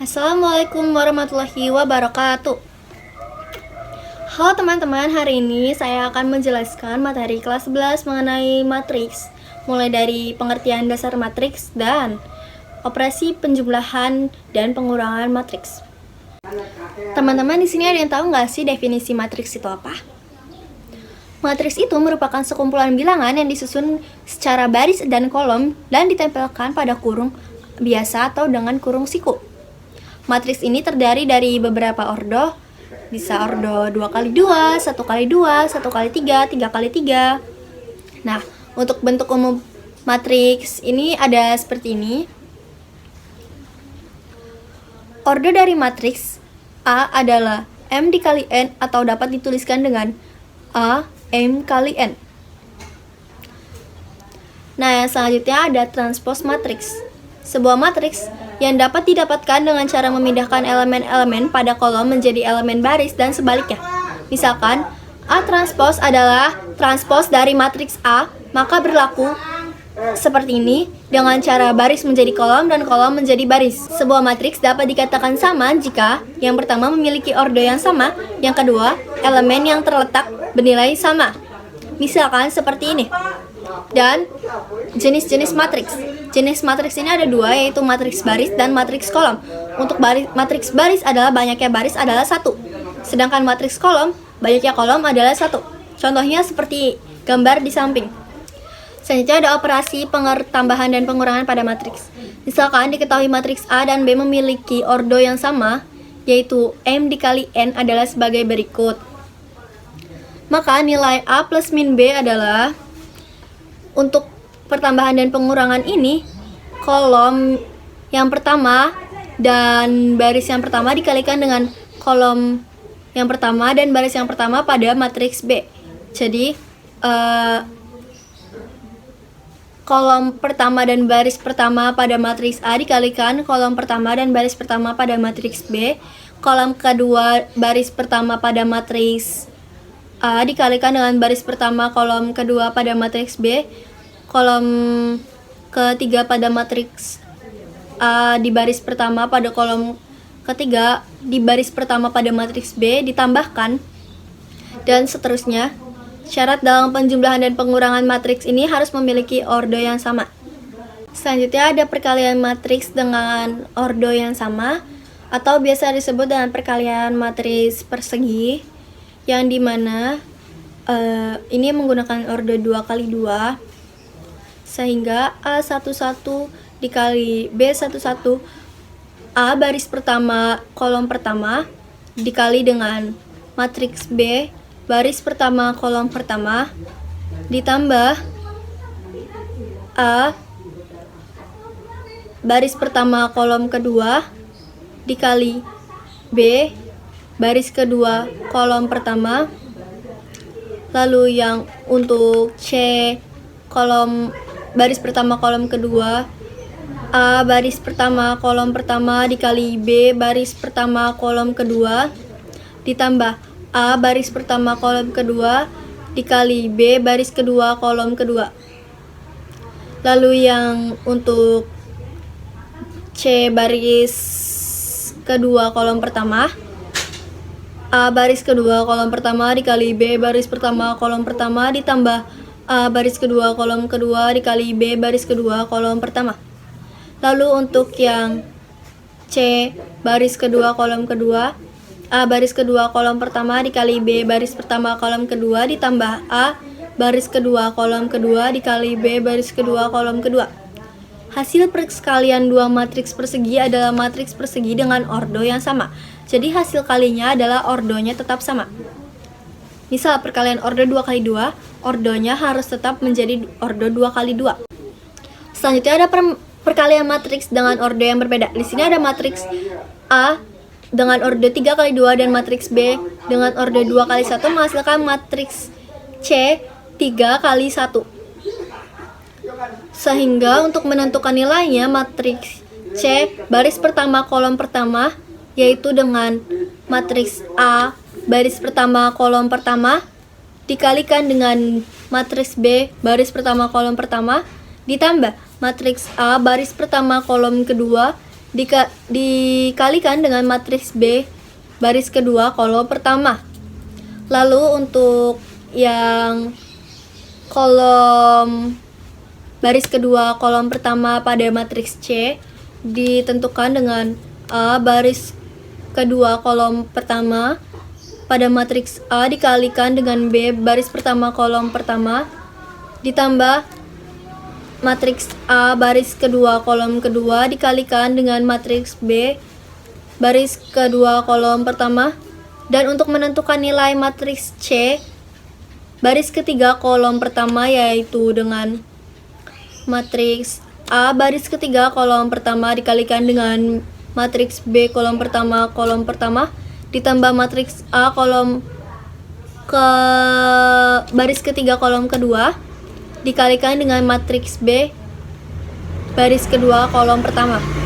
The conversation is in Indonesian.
Assalamualaikum warahmatullahi wabarakatuh. Halo teman-teman, hari ini saya akan menjelaskan materi kelas 11 mengenai matriks, mulai dari pengertian dasar matriks dan operasi penjumlahan dan pengurangan matriks. Teman-teman di sini ada yang tahu nggak sih definisi matriks itu apa? Matriks itu merupakan sekumpulan bilangan yang disusun secara baris dan kolom dan ditempelkan pada kurung biasa atau dengan kurung siku. Matriks ini terdiri dari beberapa ordo, bisa ordo 2x2, 1x2, 1x3, 3x3. Nah, untuk bentuk umum matriks ini ada seperti ini. Ordo dari matriks A adalah M dikali N atau dapat dituliskan dengan A M kali N. Nah, yang selanjutnya ada transpose matriks. Sebuah matriks yang dapat didapatkan dengan cara memindahkan elemen-elemen pada kolom menjadi elemen baris dan sebaliknya. Misalkan, A transpose adalah transpose dari matriks A, maka berlaku seperti ini dengan cara baris menjadi kolom dan kolom menjadi baris. Sebuah matriks dapat dikatakan sama jika yang pertama memiliki ordo yang sama, yang kedua, elemen yang terletak bernilai sama. Misalkan seperti ini. Dan jenis-jenis matriks. Jenis matriks ini ada dua, yaitu matriks baris dan matriks kolom. Untuk matriks baris adalah banyaknya baris adalah 1. Sedangkan matriks kolom, banyaknya kolom adalah 1. Contohnya seperti gambar di samping. Selanjutnya ada operasi tambahan dan pengurangan pada matriks. Misalkan diketahui matriks A dan B memiliki ordo yang sama, yaitu M dikali N adalah sebagai berikut. Maka nilai A plus min B adalah, untuk pertambahan dan pengurangan ini, kolom yang pertama dan baris yang pertama dikalikan dengan kolom yang pertama dan baris yang pertama pada matriks B. Jadi, kolom pertama dan baris pertama pada matriks A dikalikan kolom pertama dan baris pertama pada matriks B. Kolom kedua baris pertama pada matriks A dikalikan dengan baris pertama kolom kedua pada matriks B. Kolom ketiga pada matriks A di baris pertama pada kolom ketiga di baris pertama pada matriks B ditambahkan, dan seterusnya. Syarat dalam penjumlahan dan pengurangan matriks ini harus memiliki ordo yang sama. Selanjutnya ada perkalian matriks dengan ordo yang sama, atau biasa disebut dengan perkalian matriks persegi, yang dimana ini menggunakan ordo 2x2, sehingga A11 dikali B11, A baris pertama kolom pertama dikali dengan matriks B baris pertama kolom pertama ditambah A baris pertama kolom kedua dikali B baris kedua kolom pertama. Lalu yang untuk C kolom baris pertama kolom kedua, A baris pertama kolom pertama dikali B baris pertama kolom kedua ditambah A baris pertama kolom kedua dikali B baris kedua kolom kedua. Lalu yang untuk C baris kedua kolom pertama, A baris kedua kolom pertama dikali B baris pertama kolom pertama ditambah A baris kedua kolom kedua dikali B baris kedua kolom pertama. Lalu untuk yang C baris kedua kolom kedua, A baris kedua kolom pertama dikali B baris pertama kolom kedua ditambah A baris kedua kolom kedua dikali B baris kedua kolom kedua. Hasil perkalian dua matriks persegi adalah matriks persegi dengan ordo yang sama. Jadi hasil kalinya adalah ordonya tetap sama. Misal perkalian ordo 2x2, ordonya harus tetap menjadi ordo 2x2. Selanjutnya ada perkalian matriks dengan ordo yang berbeda. Di sini ada matriks A dengan ordo 3x2 dan matriks B dengan ordo 2x1 menghasilkan matriks C 3x1. Sehingga untuk menentukan nilainya, matriks C baris pertama kolom pertama yaitu dengan matriks A baris pertama kolom pertama dikalikan dengan matriks B baris pertama kolom pertama ditambah matriks A baris pertama kolom kedua dikalikan dengan matriks B baris kedua kolom pertama. Lalu untuk yang kolom baris kedua kolom pertama pada matriks C ditentukan dengan A baris kedua kolom pertama pada matriks A dikalikan dengan B baris pertama kolom pertama ditambah matriks A baris kedua kolom kedua dikalikan dengan matriks B baris kedua kolom pertama. Dan untuk menentukan nilai matriks C baris ketiga kolom pertama yaitu dengan matriks A baris ketiga kolom pertama dikalikan dengan matriks B kolom pertama ditambah matriks A kolom ke baris ketiga kolom kedua dikalikan dengan matriks B baris kedua kolom pertama.